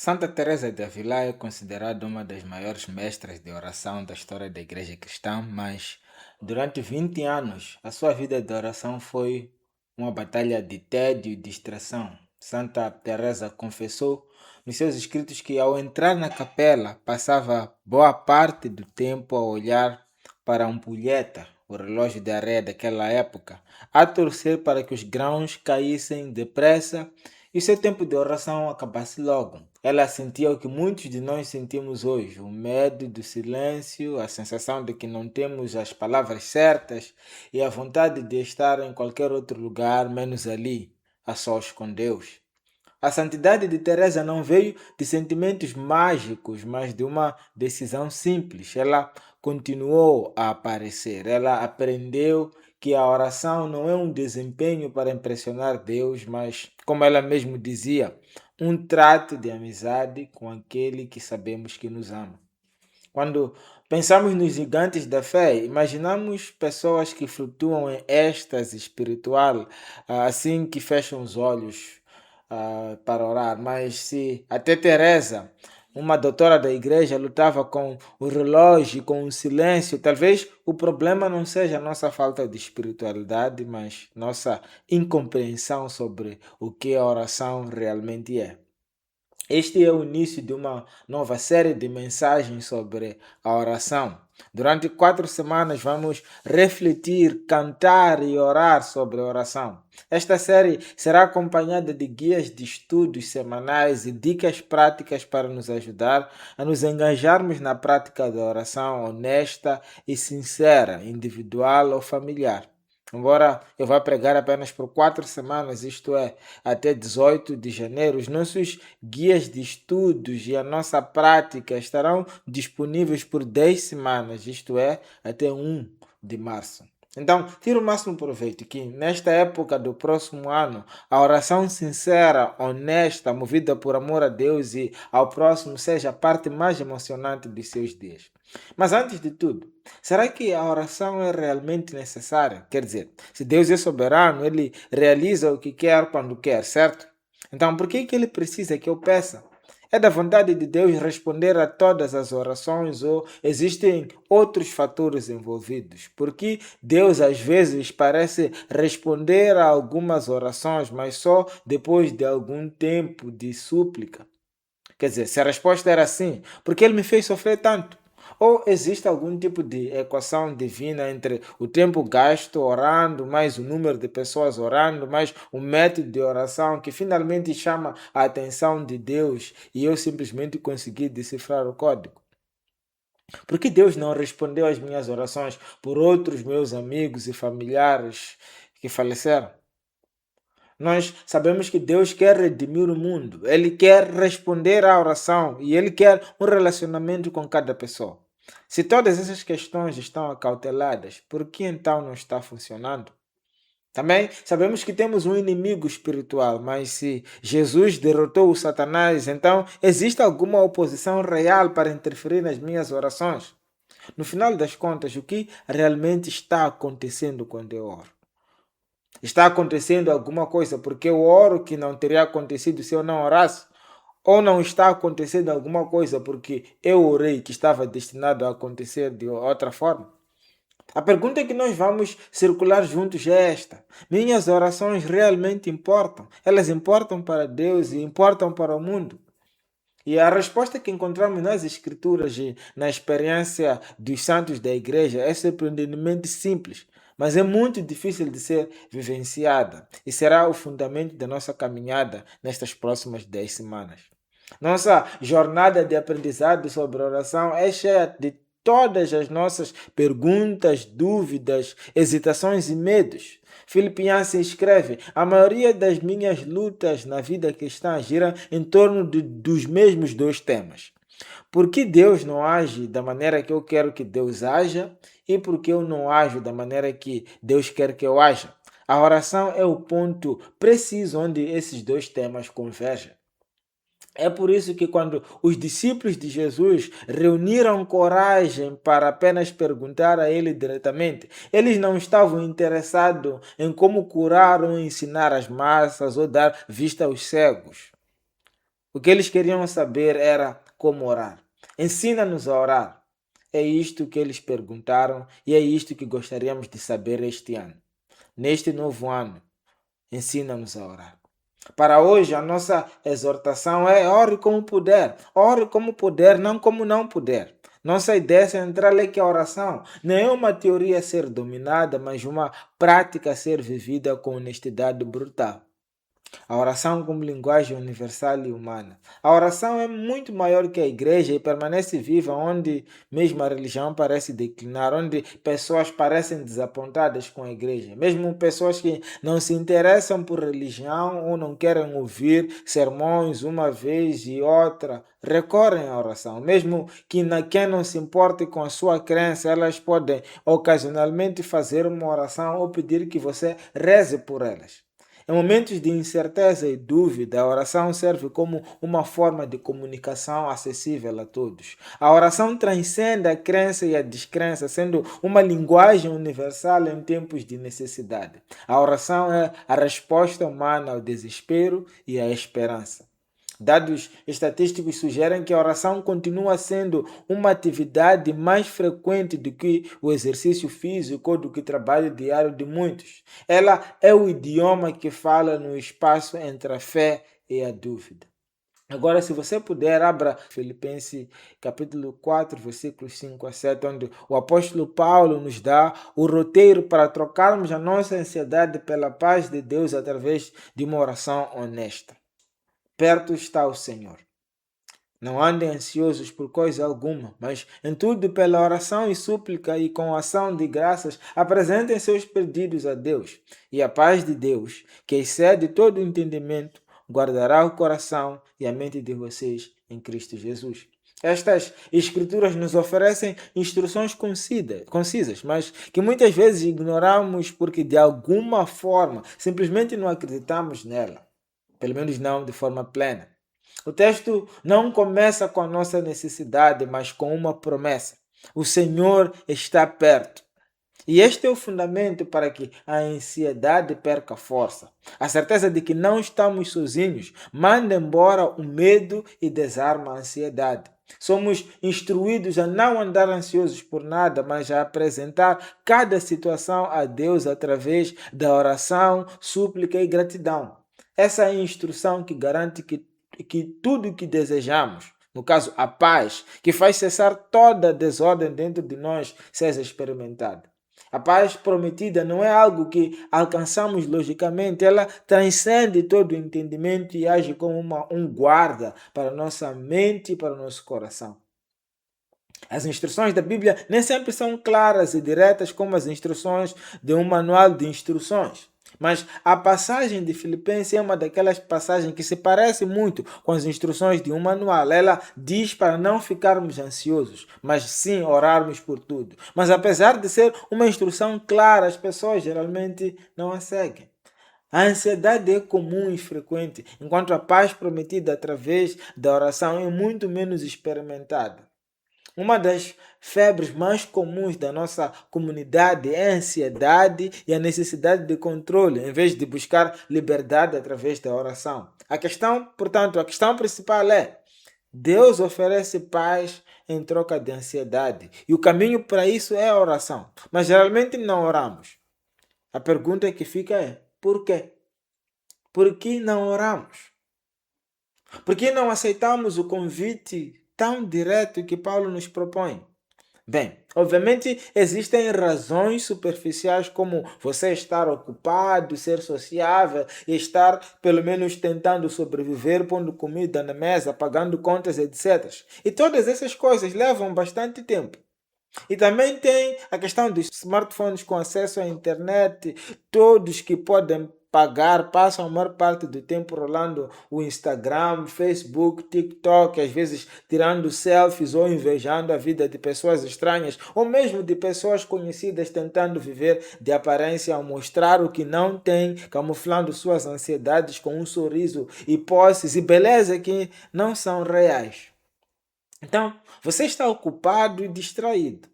Santa Teresa de Ávila é considerada uma das maiores mestras de oração da história da Igreja Cristã, mas durante 20 anos a sua vida de oração foi uma batalha de tédio e distração. Santa Teresa confessou nos seus escritos que ao entrar na capela passava boa parte do tempo a olhar para a ampulheta, o relógio de areia daquela época, a torcer para que os grãos caíssem depressa e seu tempo de oração acabasse logo. Ela sentia o que muitos de nós sentimos hoje: o medo do silêncio, a sensação de que não temos as palavras certas e a vontade de estar em qualquer outro lugar menos ali, a sós com Deus. A santidade de Teresa não veio de sentimentos mágicos, mas de uma decisão simples. Ela continuou a aparecer. Ela aprendeu que a oração não é um desempenho para impressionar Deus, mas, como ela mesma dizia, um trato de amizade com aquele que sabemos que nos ama. Quando pensamos nos gigantes da fé, imaginamos pessoas que flutuam em êxtase espiritual, assim que fecham os olhos para orar. Mas se até Teresa, uma doutora da igreja, lutava com o relógio, com o silêncio, talvez o problema não seja a nossa falta de espiritualidade, mas nossa incompreensão sobre o que a oração realmente é. Este é o início de uma nova série de mensagens sobre a oração. Durante 4 semanas vamos refletir, cantar e orar sobre a oração. Esta série será acompanhada de guias de estudos semanais e dicas práticas para nos ajudar a nos engajarmos na prática da oração honesta e sincera, individual ou familiar. Embora eu vá pregar apenas por 4 semanas, isto é, até 18 de janeiro, os nossos guias de estudos e a nossa prática estarão disponíveis por 10 semanas, isto é, até 1 de março. Então, tire o máximo proveito que, nesta época do próximo ano, a oração sincera, honesta, movida por amor a Deus e ao próximo, seja a parte mais emocionante dos seus dias. Mas antes de tudo, será que a oração é realmente necessária? Quer dizer, se Deus é soberano, ele realiza o que quer quando quer, certo? Então, por que ele precisa que eu peça? É da vontade de Deus responder a todas as orações ou existem outros fatores envolvidos? Porque Deus às vezes parece responder a algumas orações, mas só depois de algum tempo de súplica. Quer dizer, se a resposta era sim, por que ele me fez sofrer tanto? Ou existe algum tipo de equação divina entre o tempo gasto orando, mais o número de pessoas orando, mais o método de oração que finalmente chama a atenção de Deus e eu simplesmente consegui decifrar o código? Por que Deus não respondeu às minhas orações por outros meus amigos e familiares que faleceram? Nós sabemos que Deus quer redimir o mundo, Ele quer responder à oração e Ele quer um relacionamento com cada pessoa. Se todas essas questões estão acauteladas, por que então não está funcionando? Também sabemos que temos um inimigo espiritual, mas se Jesus derrotou o Satanás, então existe alguma oposição real para interferir nas minhas orações? No final das contas, o que realmente está acontecendo quando eu oro? Está acontecendo alguma coisa porque eu oro que não teria acontecido se eu não orasse? Ou não está acontecendo alguma coisa porque eu orei que estava destinado a acontecer de outra forma? A pergunta que nós vamos circular juntos é esta: minhas orações realmente importam? Elas importam para Deus e importam para o mundo? E a resposta que encontramos nas Escrituras e na experiência dos santos da igreja é surpreendentemente simples, mas é muito difícil de ser vivenciada e será o fundamento da nossa caminhada nestas próximas 10 semanas. Nossa jornada de aprendizado sobre oração é cheia de todas as nossas perguntas, dúvidas, hesitações e medos. Filipenses escreve: a maioria das minhas lutas na vida cristã gira em torno dos mesmos dois temas. Por que Deus não age da maneira que eu quero que Deus haja e por que eu não ajo da maneira que Deus quer que eu haja? A oração é o ponto preciso onde esses dois temas convergem. É por isso que, quando os discípulos de Jesus reuniram coragem para apenas perguntar a ele diretamente, eles não estavam interessados em como curar ou ensinar as massas ou dar vista aos cegos. O que eles queriam saber era como orar. Ensina-nos a orar. É isto que eles perguntaram e é isto que gostaríamos de saber este ano. Neste novo ano, ensina-nos a orar. Para hoje, a nossa exortação é ore como puder. Ore como puder, não como não puder. Nossa ideia central é que a oração não é uma teoria a ser dominada, mas uma prática a ser vivida com honestidade brutal. A oração como linguagem universal e humana. A oração é muito maior que a igreja e permanece viva onde mesmo a religião parece declinar, onde pessoas parecem desapontadas com a igreja. Mesmo pessoas que não se interessam por religião ou não querem ouvir sermões uma vez e outra, recorrem à oração. Mesmo quem não se importe com a sua crença, elas podem ocasionalmente fazer uma oração ou pedir que você reze por elas. Em momentos de incerteza e dúvida, a oração serve como uma forma de comunicação acessível a todos. A oração transcende a crença e a descrença, sendo uma linguagem universal em tempos de necessidade. A oração é a resposta humana ao desespero e à esperança. Dados estatísticos sugerem que a oração continua sendo uma atividade mais frequente do que o exercício físico ou do que o trabalho diário de muitos. Ela é o idioma que fala no espaço entre a fé e a dúvida. Agora, se você puder, abra Filipenses capítulo 4, versículos 5 a 7, onde o apóstolo Paulo nos dá o roteiro para trocarmos a nossa ansiedade pela paz de Deus através de uma oração honesta. Perto está o Senhor. Não andem ansiosos por coisa alguma, mas em tudo pela oração e súplica e com ação de graças apresentem seus pedidos a Deus. E a paz de Deus, que excede todo entendimento, guardará o coração e a mente de vocês em Cristo Jesus. Estas escrituras nos oferecem instruções concisas, mas que muitas vezes ignoramos porque de alguma forma simplesmente não acreditamos nela. Pelo menos não de forma plena. O texto não começa com a nossa necessidade, mas com uma promessa. O Senhor está perto. E este é o fundamento para que a ansiedade perca força. A certeza de que não estamos sozinhos manda embora o medo e desarma a ansiedade. Somos instruídos a não andar ansiosos por nada, mas a apresentar cada situação a Deus através da oração, súplica e gratidão. Essa é a instrução que garante que tudo o que desejamos, no caso a paz, que faz cessar toda a desordem dentro de nós, seja experimentada. A paz prometida não é algo que alcançamos logicamente, ela transcende todo o entendimento e age como um guarda para a nossa mente e para o nosso coração. As instruções da Bíblia nem sempre são claras e diretas como as instruções de um manual de instruções. Mas a passagem de Filipenses é uma daquelas passagens que se parece muito com as instruções de um manual. Ela diz para não ficarmos ansiosos, mas sim orarmos por tudo. Mas apesar de ser uma instrução clara, as pessoas geralmente não a seguem. A ansiedade é comum e frequente, enquanto a paz prometida através da oração é muito menos experimentada. Uma das febres mais comuns da nossa comunidade é a ansiedade e a necessidade de controle, em vez de buscar liberdade através da oração. Portanto, a questão principal é: Deus oferece paz em troca de ansiedade, e o caminho para isso é a oração. Mas geralmente não oramos. A pergunta que fica é: por quê? Por que não oramos? Por que não aceitamos o convite tão direto que Paulo nos propõe? Bem, obviamente existem razões superficiais como você estar ocupado, ser sociável e estar pelo menos tentando sobreviver, pondo comida na mesa, pagando contas, etc. E todas essas coisas levam bastante tempo. E também tem a questão dos smartphones com acesso à internet, todos que podem pagar, passam a maior parte do tempo rolando o Instagram, Facebook, TikTok, às vezes tirando selfies ou invejando a vida de pessoas estranhas, ou mesmo de pessoas conhecidas tentando viver de aparência ao mostrar o que não tem, camuflando suas ansiedades com um sorriso e posses e beleza que não são reais. Então, você está ocupado e distraído.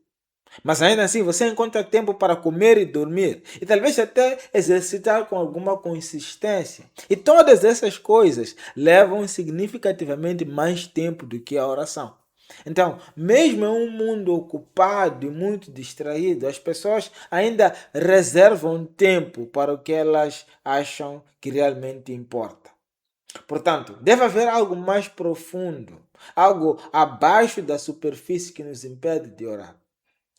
Mas ainda assim você encontra tempo para comer e dormir. E talvez até exercitar com alguma consistência. E todas essas coisas levam significativamente mais tempo do que a oração. Então, mesmo em um mundo ocupado e muito distraído, as pessoas ainda reservam tempo para o que elas acham que realmente importa. Portanto, deve haver algo mais profundo, algo abaixo da superfície que nos impede de orar.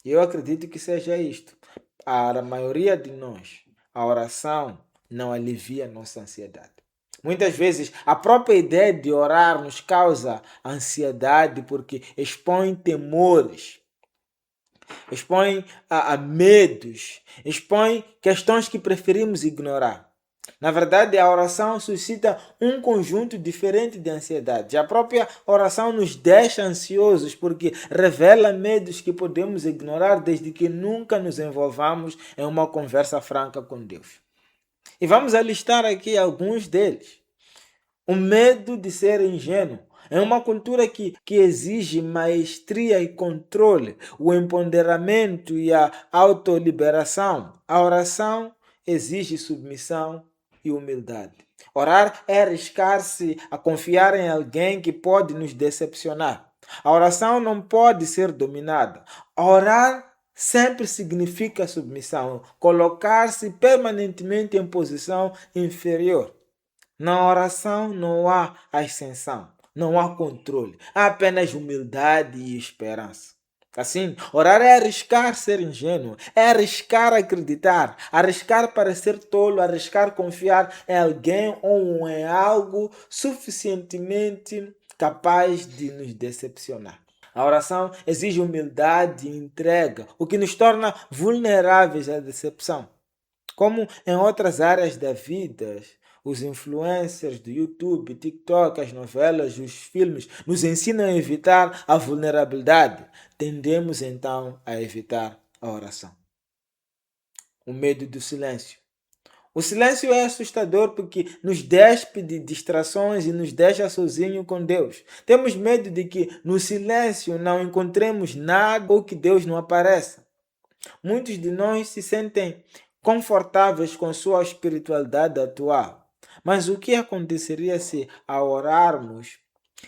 E eu acredito que seja isto. Para a maioria de nós, a oração não alivia nossa ansiedade. Muitas vezes, a própria ideia de orar nos causa ansiedade porque expõe temores, expõe a medos, expõe questões que preferimos ignorar. Na verdade, a oração suscita um conjunto diferente de ansiedade. A própria oração nos deixa ansiosos porque revela medos que podemos ignorar desde que nunca nos envolvamos em uma conversa franca com Deus. E vamos alistar aqui alguns deles. O medo de ser ingênuo. É uma cultura que exige maestria e controle, o empoderamento e a autoliberação. A oração exige submissão e humildade. Orar é arriscar-se a confiar em alguém que pode nos decepcionar. A oração não pode ser dominada. Orar sempre significa submissão, colocar-se permanentemente em posição inferior. Na oração não há ascensão, não há controle, há apenas humildade e esperança. Assim, orar é arriscar ser ingênuo, é arriscar acreditar, arriscar parecer tolo, arriscar confiar em alguém ou em algo suficientemente capaz de nos decepcionar. A oração exige humildade e entrega, o que nos torna vulneráveis à decepção. Como em outras áreas da vida, os influencers do YouTube, TikTok, as novelas, os filmes nos ensinam a evitar a vulnerabilidade. Tendemos então a evitar a oração. O medo do silêncio. O silêncio é assustador porque nos despe de distrações e nos deixa sozinho com Deus. Temos medo de que no silêncio não encontremos nada ou que Deus não apareça. Muitos de nós se sentem confortáveis com sua espiritualidade atual. Mas o que aconteceria se, ao orarmos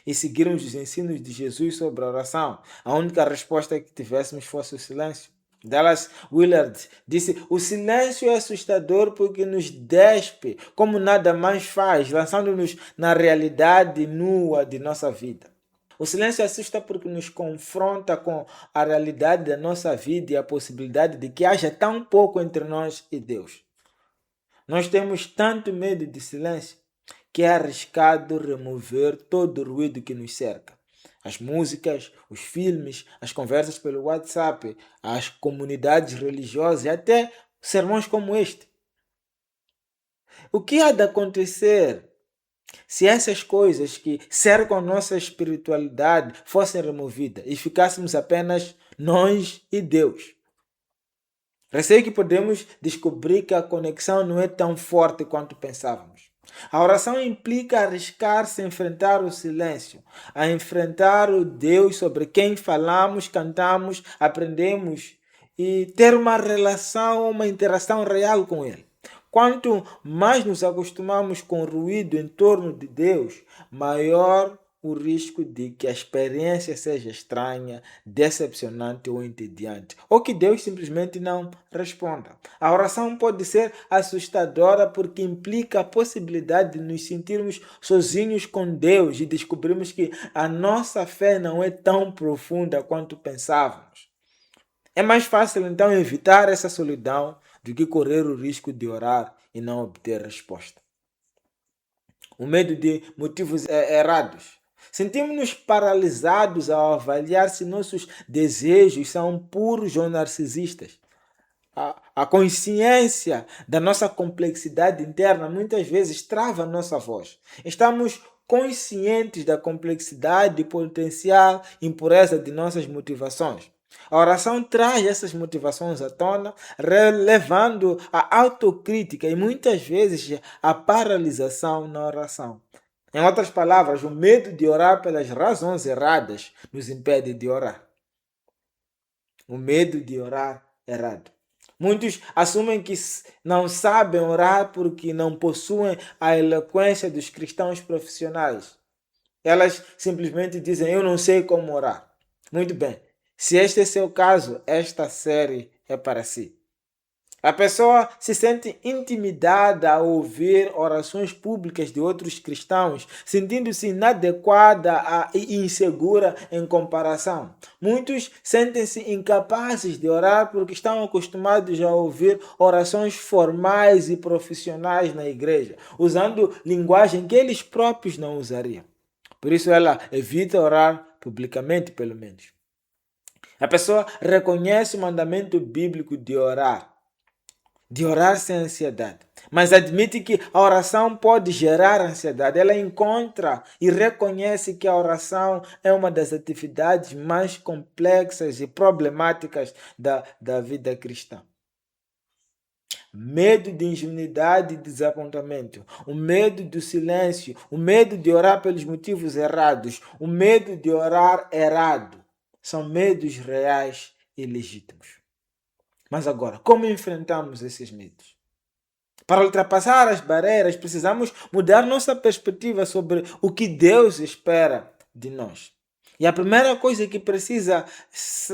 e seguirmos os ensinos de Jesus sobre a oração, a única resposta que tivéssemos fosse o silêncio? Dallas Willard disse: o silêncio é assustador porque nos despe como nada mais faz, lançando-nos na realidade nua de nossa vida. O silêncio assusta porque nos confronta com a realidade da nossa vida e a possibilidade de que haja tão pouco entre nós e Deus. Nós temos tanto medo de silêncio que é arriscado remover todo o ruído que nos cerca. As músicas, os filmes, as conversas pelo WhatsApp, as comunidades religiosas e até sermões como este. O que há de acontecer se essas coisas que cercam nossa espiritualidade fossem removidas e ficássemos apenas nós e Deus? Receio que podemos descobrir que a conexão não é tão forte quanto pensávamos. A oração implica arriscar-se a enfrentar o silêncio, a enfrentar o Deus sobre quem falamos, cantamos, aprendemos e ter uma relação, uma interação real com Ele. Quanto mais nos acostumamos com o ruído em torno de Deus, maior o risco de que a experiência seja estranha, decepcionante ou entediante, ou que Deus simplesmente não responda. A oração pode ser assustadora porque implica a possibilidade de nos sentirmos sozinhos com Deus e descobrirmos que a nossa fé não é tão profunda quanto pensávamos. É mais fácil então evitar essa solidão do que correr o risco de orar e não obter resposta. O medo de motivos errados. Sentimos-nos paralisados ao avaliar se nossos desejos são puros ou narcisistas. A consciência da nossa complexidade interna muitas vezes trava a nossa voz. Estamos conscientes da complexidade e potencial impureza de nossas motivações. A oração traz essas motivações à tona, levando a autocrítica e muitas vezes a paralisação na oração. Em outras palavras, o medo de orar pelas razões erradas nos impede de orar. O medo de orar errado. Muitos assumem que não sabem orar porque não possuem a eloquência dos cristãos profissionais. Elas simplesmente dizem: Eu não sei como orar. Muito bem. Se este é seu caso, esta série é para si. A pessoa se sente intimidada ao ouvir orações públicas de outros cristãos, sentindo-se inadequada e insegura em comparação. Muitos sentem-se incapazes de orar porque estão acostumados a ouvir orações formais e profissionais na igreja, usando linguagem que eles próprios não usariam. Por isso ela evita orar publicamente, pelo menos. A pessoa reconhece o mandamento bíblico de orar sem ansiedade, mas admite que a oração pode gerar ansiedade. Ela encontra e reconhece que a oração é uma das atividades mais complexas e problemáticas da vida cristã. Medo de ingenuidade e desapontamento, o medo do silêncio, o medo de orar pelos motivos errados, o medo de orar errado, são medos reais e legítimos. Mas agora, como enfrentamos esses medos? Para ultrapassar as barreiras, precisamos mudar nossa perspectiva sobre o que Deus espera de nós. E a primeira coisa que precisa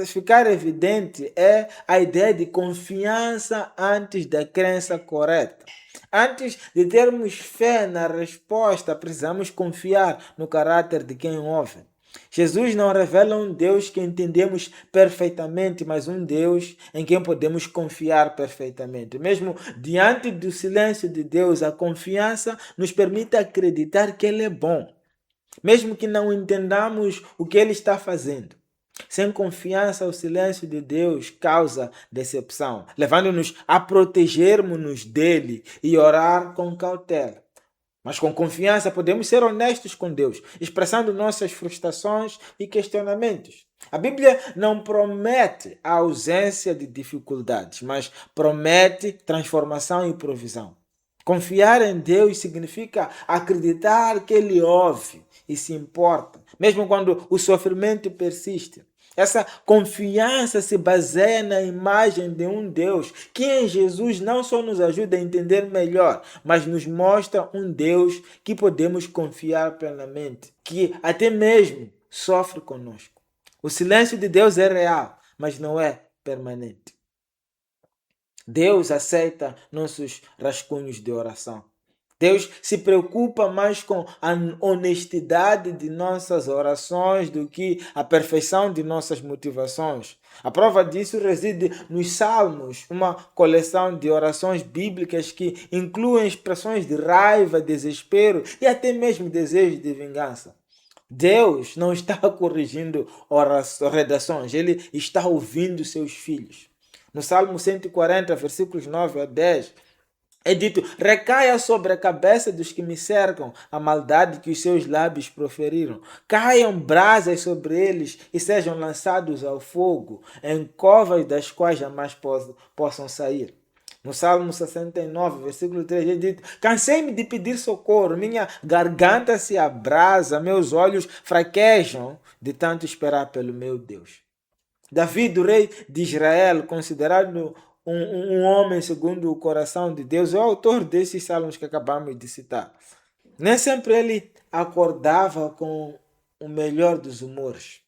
ficar evidente é a ideia de confiança antes da crença correta. Antes de termos fé na resposta, precisamos confiar no caráter de quem ouve. Jesus não revela um Deus que entendemos perfeitamente, mas um Deus em quem podemos confiar perfeitamente. Mesmo diante do silêncio de Deus, a confiança nos permite acreditar que Ele é bom, mesmo que não entendamos o que Ele está fazendo. Sem confiança, o silêncio de Deus causa decepção, levando-nos a protegermos-nos dele e orar com cautela. Mas com confiança podemos ser honestos com Deus, expressando nossas frustrações e questionamentos. A Bíblia não promete a ausência de dificuldades, mas promete transformação e provisão. Confiar em Deus significa acreditar que Ele ouve e se importa, mesmo quando o sofrimento persiste. Essa confiança se baseia na imagem de um Deus que em Jesus não só nos ajuda a entender melhor, mas nos mostra um Deus que podemos confiar plenamente, que até mesmo sofre conosco. O silêncio de Deus é real, mas não é permanente. Deus aceita nossos rascunhos de oração. Deus se preocupa mais com a honestidade de nossas orações do que a perfeição de nossas motivações. A prova disso reside nos Salmos, uma coleção de orações bíblicas que incluem expressões de raiva, desespero e até mesmo desejo de vingança. Deus não está corrigindo redações, Ele está ouvindo seus filhos. No Salmo 140, versículos 9 a 10, é dito: recaia sobre a cabeça dos que me cercam a maldade que os seus lábios proferiram. Caiam brasas sobre eles e sejam lançados ao fogo, em covas das quais jamais possam sair. No Salmo 69, versículo 3, é dito: cansei-me de pedir socorro, minha garganta se abrasa, meus olhos fraquejam de tanto esperar pelo meu Deus. Davi, o rei de Israel, considerado um homem segundo o coração de Deus, é o autor desses salmos que acabamos de citar. Nem sempre ele acordava com o melhor dos humores.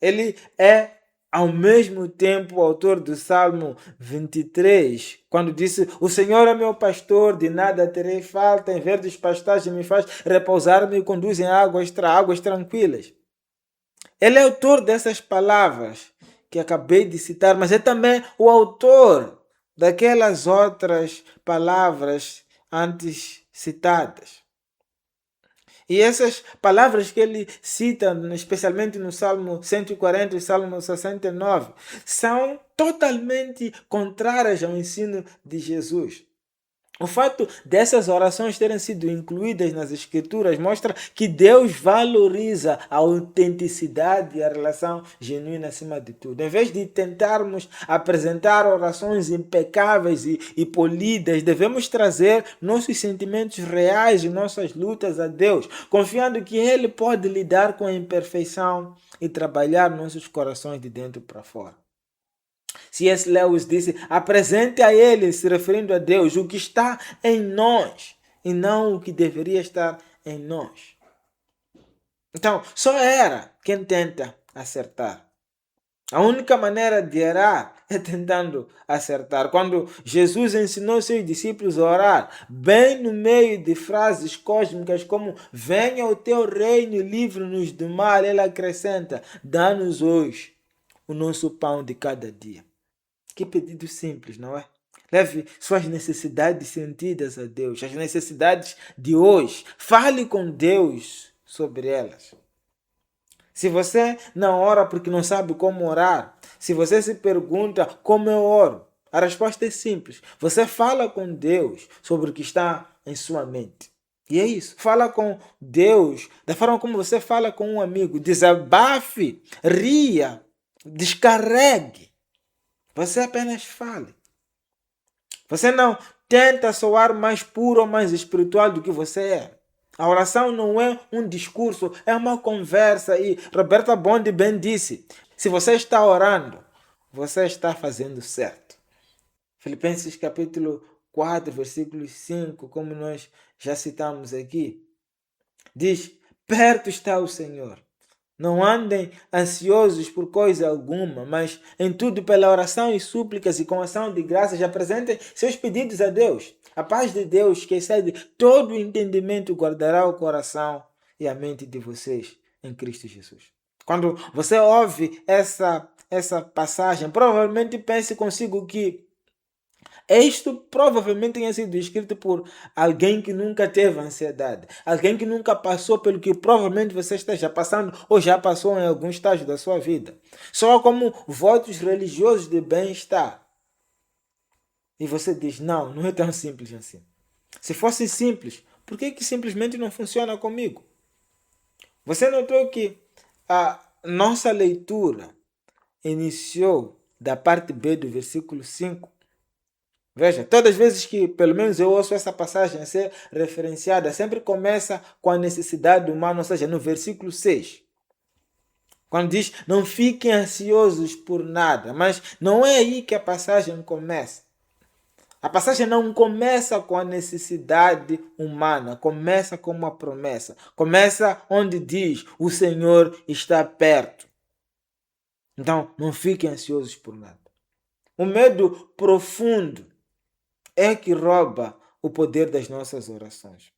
Ele é, ao mesmo tempo, o autor do Salmo 23, quando disse: o Senhor é meu pastor, de nada terei falta, em verdes pastagens me faz repousar, me conduz em águas tranquilas. Ele é autor dessas palavras que acabei de citar, mas é também o autor daquelas outras palavras antes citadas. E essas palavras que ele cita, especialmente no Salmo 140 e Salmo 69, são totalmente contrárias ao ensino de Jesus. O fato dessas orações terem sido incluídas nas Escrituras mostra que Deus valoriza a autenticidade e a relação genuína acima de tudo. Em vez de tentarmos apresentar orações impecáveis e polidas, devemos trazer nossos sentimentos reais e nossas lutas a Deus, confiando que Ele pode lidar com a imperfeição e trabalhar nossos corações de dentro para fora. C.S. Lewis disse: apresente a ele, se referindo a Deus, o que está em nós e não o que deveria estar em nós. Então, só erra quem tenta acertar. A única maneira de errar é tentando acertar. Quando Jesus ensinou seus discípulos a orar, bem no meio de frases cósmicas como venha o teu reino e livre-nos do mal, ele acrescenta, dá-nos hoje o nosso pão de cada dia. Que pedido simples, não é? Leve suas necessidades sentidas a Deus, as necessidades de hoje. Fale com Deus sobre elas. Se você não ora porque não sabe como orar, se você se pergunta como eu oro, a resposta é simples. Você fala com Deus sobre o que está em sua mente. E é isso. Fala com Deus da forma como você fala com um amigo. Desabafe, ria, descarregue. Você apenas fale. Você não tenta soar mais puro ou mais espiritual do que você é. A oração não é um discurso, é uma conversa. E Roberta Bondi bem disse, se você está orando, você está fazendo certo. Filipenses capítulo 4, versículo 5, como nós já citamos aqui, diz, perto está o Senhor. Não andem ansiosos por coisa alguma, mas em tudo pela oração e súplicas e com ação de graças apresentem seus pedidos a Deus. A paz de Deus, que excede todo o entendimento, guardará o coração e a mente de vocês em Cristo Jesus. Quando você ouve essa passagem, provavelmente pense consigo que isto provavelmente tenha sido escrito por alguém que nunca teve ansiedade, alguém que nunca passou pelo que provavelmente você esteja passando ou já passou em algum estágio da sua vida. Só como votos religiosos de bem-estar. E você diz, não é tão simples assim. Se fosse simples, por que simplesmente não funciona comigo? Você notou que a nossa leitura iniciou da parte B do versículo 5. Veja, todas as vezes que pelo menos eu ouço essa passagem a ser referenciada, sempre começa com a necessidade humana, ou seja, no versículo 6. Quando diz, não fiquem ansiosos por nada, mas não é aí que a passagem começa. A passagem não começa com a necessidade humana, começa com uma promessa. Começa onde diz, o Senhor está perto. Então, não fiquem ansiosos por nada. O medo profundo é que rouba o poder das nossas orações.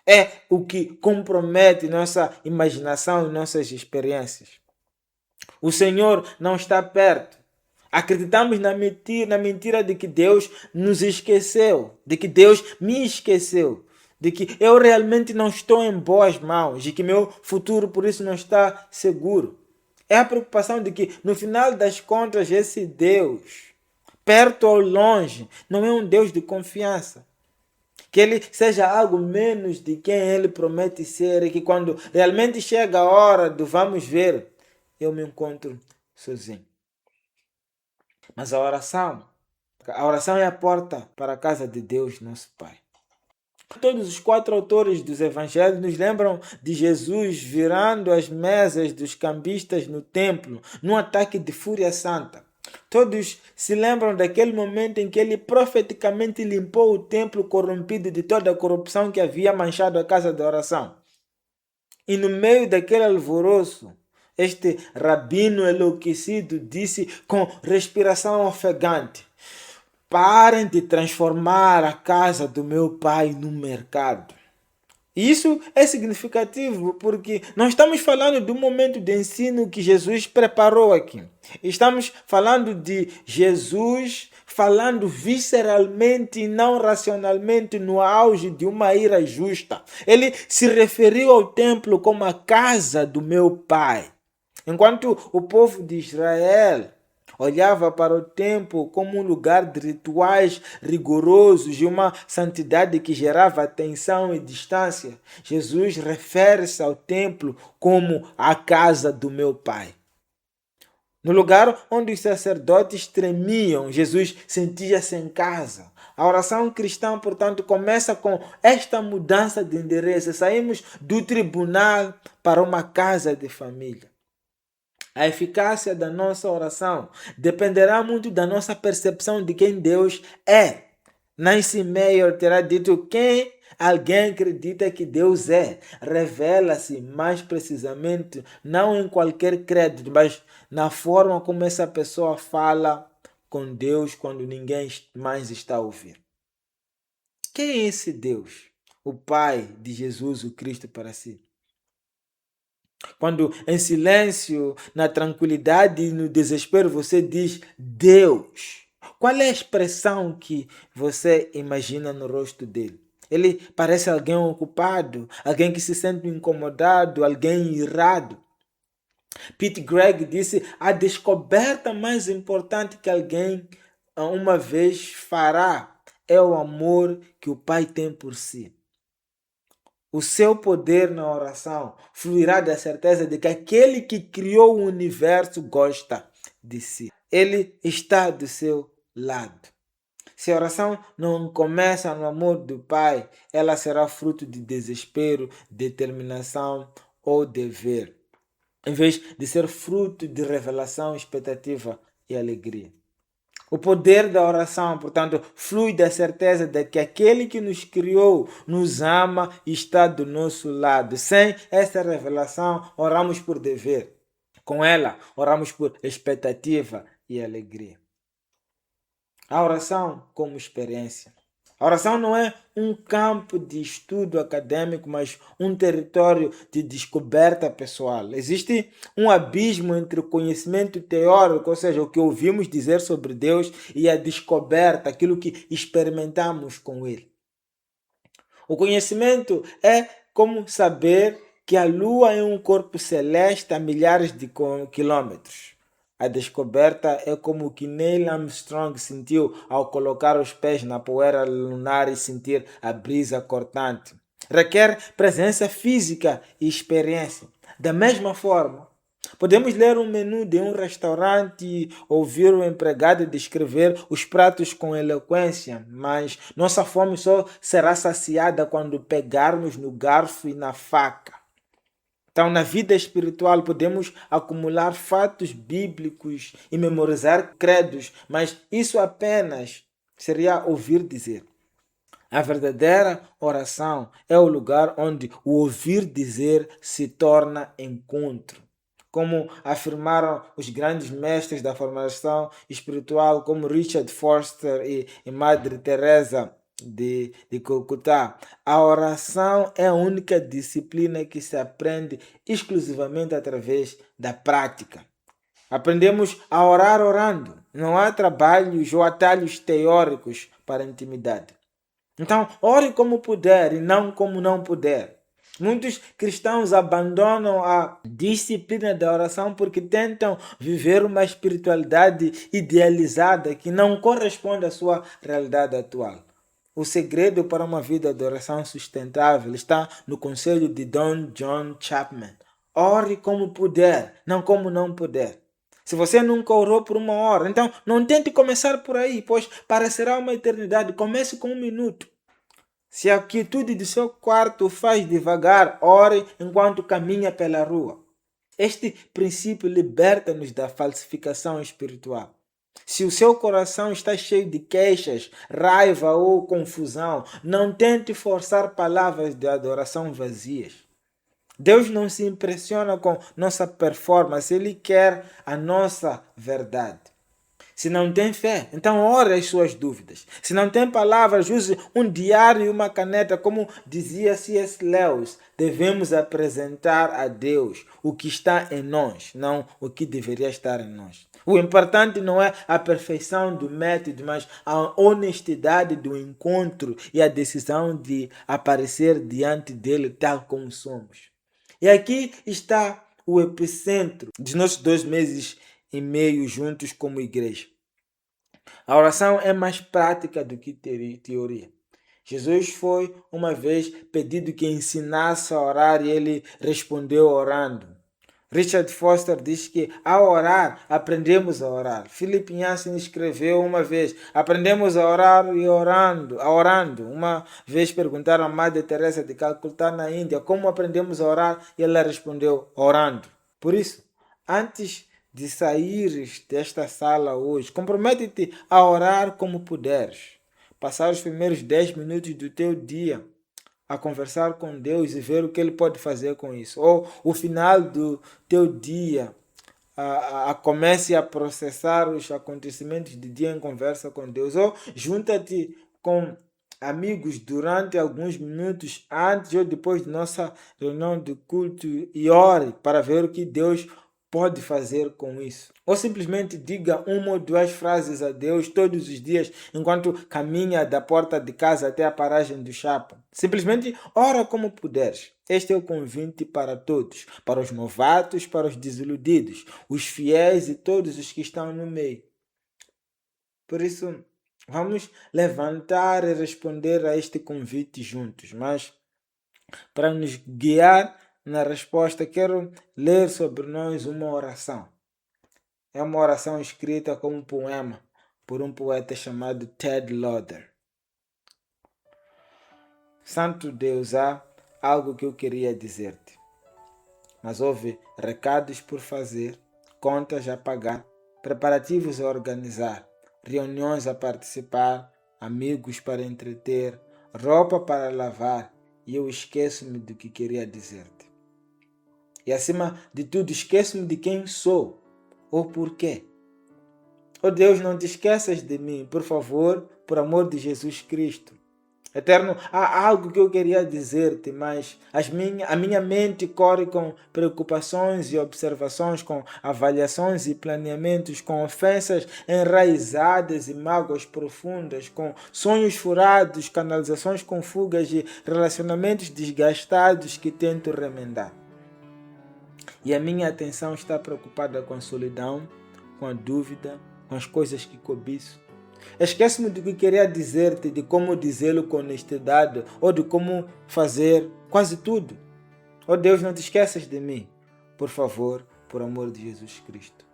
É o que compromete nossa imaginação e nossas experiências. O Senhor não está perto. Acreditamos na mentira de que Deus nos esqueceu, de que Deus me esqueceu, de que eu realmente não estou em boas mãos, de que meu futuro por isso não está seguro. É a preocupação de que, no final das contas, esse Deus, perto ou longe, não é um Deus de confiança. Que ele seja algo menos de quem ele promete ser e que quando realmente chega a hora do vamos ver, eu me encontro sozinho. Mas a oração é a porta para a casa de Deus, nosso Pai. Todos os 4 autores dos evangelhos nos lembram de Jesus virando as mesas dos cambistas no templo, num ataque de fúria santa. Todos se lembram daquele momento em que ele profeticamente limpou o templo corrompido de toda a corrupção que havia manchado a casa de oração. E no meio daquele alvoroço, este rabino enlouquecido disse com respiração ofegante, parem de transformar a casa do meu pai num mercado. E isso é significativo porque nós estamos falando de um momento de ensino que Jesus preparou aqui. Estamos falando de Jesus falando visceralmente e não racionalmente no auge de uma ira justa. Ele se referiu ao templo como a casa do meu pai. Enquanto o povo de Israel olhava para o templo como um lugar de rituais rigorosos e uma santidade que gerava tensão e distância, Jesus refere-se ao templo como a casa do meu Pai. No lugar onde os sacerdotes tremiam, Jesus sentia-se em casa. A oração cristã, portanto, começa com esta mudança de endereço. Saímos do tribunal para uma casa de família. A eficácia da nossa oração dependerá muito da nossa percepção de quem Deus é. Nancy Meyer terá dito: quem alguém acredita que Deus é, revela-se mais precisamente não em qualquer crédito, mas na forma como essa pessoa fala com Deus quando ninguém mais está a ouvir. Quem é esse Deus? O Pai de Jesus, o Cristo para si. Quando em silêncio, na tranquilidade e no desespero você diz Deus, qual é a expressão que você imagina no rosto dele? Ele parece alguém ocupado, alguém que se sente incomodado, alguém irado. Pete Greig disse: a descoberta mais importante que alguém uma vez fará é o amor que o Pai tem por si. O seu poder na oração fluirá da certeza de que aquele que criou o universo gosta de si. Ele está do seu lado. Se a oração não começa no amor do Pai, ela será fruto de desespero, determinação ou dever, em vez de ser fruto de revelação, expectativa e alegria. O poder da oração, portanto, flui da certeza de que aquele que nos criou nos ama e está do nosso lado. Sem essa revelação, oramos por dever. Com ela, oramos por expectativa e alegria. A oração como experiência. A oração não é um campo de estudo acadêmico, mas um território de descoberta pessoal. Existe um abismo entre o conhecimento teórico, ou seja, o que ouvimos dizer sobre Deus, e a descoberta, aquilo que experimentamos com Ele. O conhecimento é como saber que a Lua é um corpo celeste a milhares de quilômetros. A descoberta é como o que Neil Armstrong sentiu ao colocar os pés na poeira lunar e sentir a brisa cortante. Requer presença física e experiência. Da mesma forma, podemos ler um menu de um restaurante e ouvir o empregado descrever os pratos com eloquência, mas nossa fome só será saciada quando pegarmos no garfo e na faca. Então, na vida espiritual, podemos acumular fatos bíblicos e memorizar credos, mas isso apenas seria ouvir dizer. A verdadeira oração é o lugar onde o ouvir dizer se torna encontro. Como afirmaram os grandes mestres da formação espiritual, como Richard Foster e Madre Teresa de Calcutá, a oração é a única disciplina que se aprende exclusivamente através da prática. Aprendemos a orar orando. Não há trabalhos ou atalhos teóricos para a intimidade. Então, ore como puder e não como não puder. Muitos cristãos abandonam a disciplina da oração porque tentam viver uma espiritualidade idealizada que não corresponde à sua realidade atual. O segredo para uma vida de oração sustentável está no conselho de Don John Chapman. Ore como puder, não como não puder. Se você nunca orou por 1 hora, então não tente começar por aí, pois parecerá uma eternidade. Comece com 1 minuto. Se a quietude do seu quarto faz devagar, ore enquanto caminha pela rua. Este princípio liberta-nos da falsificação espiritual. Se o seu coração está cheio de queixas, raiva ou confusão, não tente forçar palavras de adoração vazias. Deus não se impressiona com nossa performance, Ele quer a nossa verdade. Se não tem fé, então ore as suas dúvidas. Se não tem palavras, use um diário e uma caneta, como dizia C.S. Lewis. Devemos apresentar a Deus o que está em nós, não o que deveria estar em nós. O importante não é a perfeição do método, mas a honestidade do encontro e a decisão de aparecer diante dele tal como somos. E aqui está o epicentro dos nossos 2 meses e meio juntos como igreja. A oração é mais prática do que teoria. Jesus foi uma vez pedido que ensinasse a orar e ele respondeu orando. Richard Foster diz que ao orar, aprendemos a orar. Philip Yancey escreveu uma vez, aprendemos a orar e orando. Uma vez perguntaram a Madre Teresa de Calcutá na Índia, como aprendemos a orar? E ela respondeu, orando. Por isso, Antes de saíres desta sala hoje, compromete-te a orar como puderes. Passar os primeiros 10 minutos do teu dia a conversar com Deus e ver o que Ele pode fazer com isso. Ou o final do teu dia, comece a processar os acontecimentos do dia em conversa com Deus. Ou junta-te com amigos durante alguns minutos antes ou depois de nossa reunião de culto e ore para ver o que Deus pode fazer com isso. Ou simplesmente diga uma ou duas frases a Deus todos os dias enquanto caminha da porta de casa até a paragem do chapa. Simplesmente ora como puderes. Este é o convite para todos, para os novatos, para os desiludidos, os fiéis e todos os que estão no meio. Por isso, vamos levantar e responder a este convite juntos, mas para nos guiar na resposta, quero ler sobre nós uma oração. É uma oração escrita como um poema por um poeta chamado Ted Lauder. Santo Deus, há algo que eu queria dizer-te, mas houve recados por fazer, contas a pagar, preparativos a organizar, reuniões a participar, amigos para entreter, roupa para lavar, e eu esqueço-me do que queria dizer-te. E acima de tudo, esqueço-me de quem sou ou porquê. Oh Deus, não te esqueças de mim, por favor, por amor de Jesus Cristo. Eterno, há algo que eu queria dizer-te, mas a minha mente corre com preocupações e observações, com avaliações e planeamentos, com ofensas enraizadas e mágoas profundas, com sonhos furados, canalizações com fugas e relacionamentos desgastados que tento remendar. E a minha atenção está preocupada com a solidão, com a dúvida, com as coisas que cobiço. Esqueço-me do que queria dizer-te, de como dizê-lo com honestidade ou de como fazer quase tudo. Oh Deus, não te esqueças de mim, por favor, por amor de Jesus Cristo.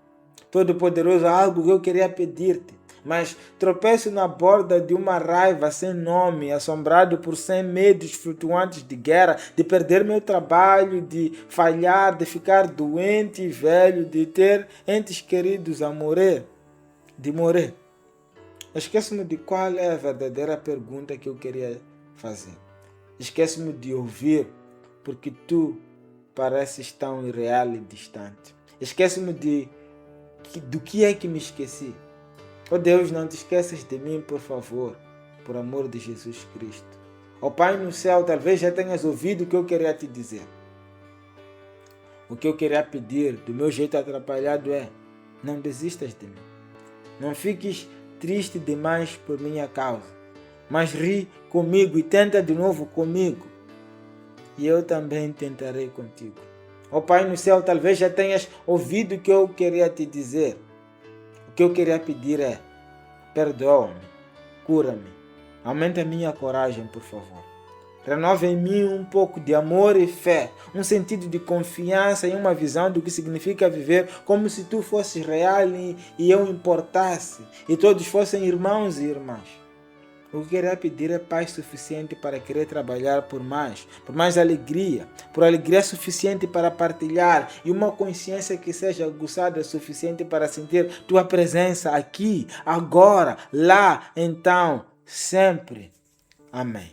Todo-Poderoso, há algo que eu queria pedir-te, mas tropeço na borda de uma raiva sem nome, assombrado por 100 medos flutuantes de guerra, de perder meu trabalho, de falhar, de ficar doente e velho, de ter entes queridos a morrer, de morrer. Esqueço-me de qual é a verdadeira pergunta que eu queria fazer. Esqueço-me de ouvir, porque tu pareces tão irreal e distante. Esqueço-me do que é que me esqueci. Oh Deus, não te esqueças de mim, por favor, por amor de Jesus Cristo. Oh Pai no céu, talvez já tenhas ouvido o que eu queria te dizer. O que eu queria pedir, do meu jeito atrapalhado, é: não desistas de mim. Não fiques triste demais por minha causa, mas ri comigo e tenta de novo comigo. E eu também tentarei contigo. Oh Pai no céu, talvez já tenhas ouvido o que eu queria te dizer. O que eu queria pedir é: perdoa-me, cura-me, aumenta a minha coragem, por favor. Renova em mim um pouco de amor e fé, um sentido de confiança e uma visão do que significa viver como se tu fosses real e eu importasse, e todos fossem irmãos e irmãs. O que eu queria pedir é paz suficiente para querer trabalhar por mais alegria, por alegria suficiente para partilhar e uma consciência que seja aguçada o suficiente para sentir tua presença aqui, agora, lá, então, sempre. Amém.